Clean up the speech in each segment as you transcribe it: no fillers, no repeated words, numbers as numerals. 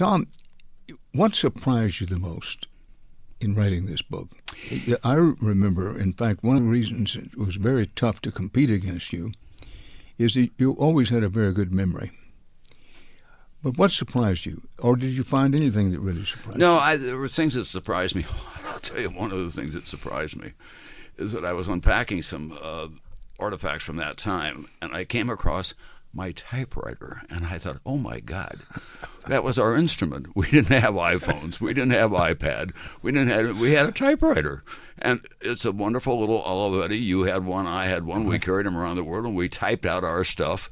Tom, what surprised you the most in writing this book? I remember, in fact, one of the reasons it was very tough to compete against you is that you always had a very good memory. But what surprised you? Or did you find anything that really surprised you? No, there were things that surprised me. I'll tell you, one of the things that surprised me is that I was unpacking some artifacts from that time, and I came across my typewriter, and I thought, oh my God, that was our instrument. We didn't have iPhones, we didn't have iPad, we had a typewriter, and it's a wonderful little Olivetti. You had one, I had one. We carried them around the world, and we typed out our stuff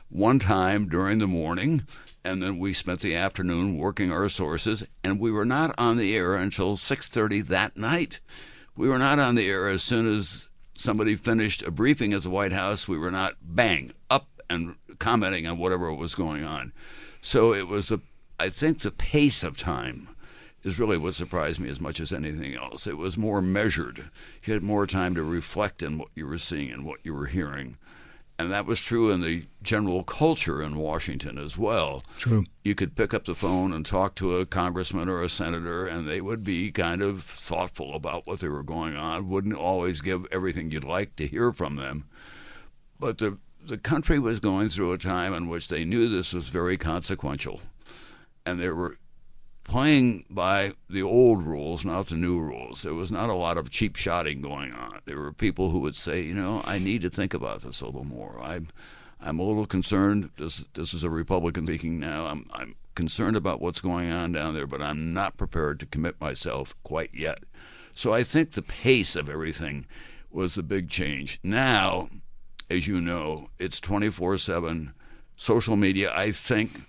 one time during the morning, and then we spent the afternoon working our sources, and we were not on the air until 6:30 that night. We were not on the air as soon as somebody finished a briefing at the White House. We were not, bang, up and commenting on whatever was going on. So it was I think the pace of time is really what surprised me as much as anything else. It was more measured. You had more time to reflect on what you were seeing and what you were hearing. And that was true in the general culture in Washington as well. True. You could pick up the phone and talk to a congressman or a senator, and they would be kind of thoughtful about what they were going on, wouldn't always give everything you'd like to hear from them. But the country was going through a time in which they knew this was very consequential, and they were playing by the old rules, not the new rules. There was not a lot of cheap shotting going on. There were people who would say, I need to think about this a little more. I'm a little concerned. This is a Republican speaking now. I'm concerned about what's going on down there, but I'm not prepared to commit myself quite yet. So I think the pace of everything was the big change. Now, as you know, it's 24/7. Social media, I think,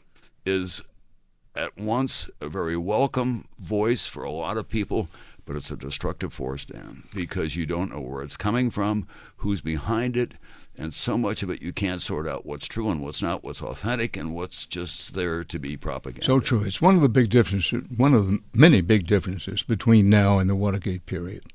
is at once a very welcome voice for a lot of people, but it's a destructive force, Dan, because you don't know where it's coming from, who's behind it, and so much of it you can't sort out what's true and what's not, what's authentic and what's just there to be propaganda. So true. It's one of the big differences, one of the many big differences between now and the Watergate period.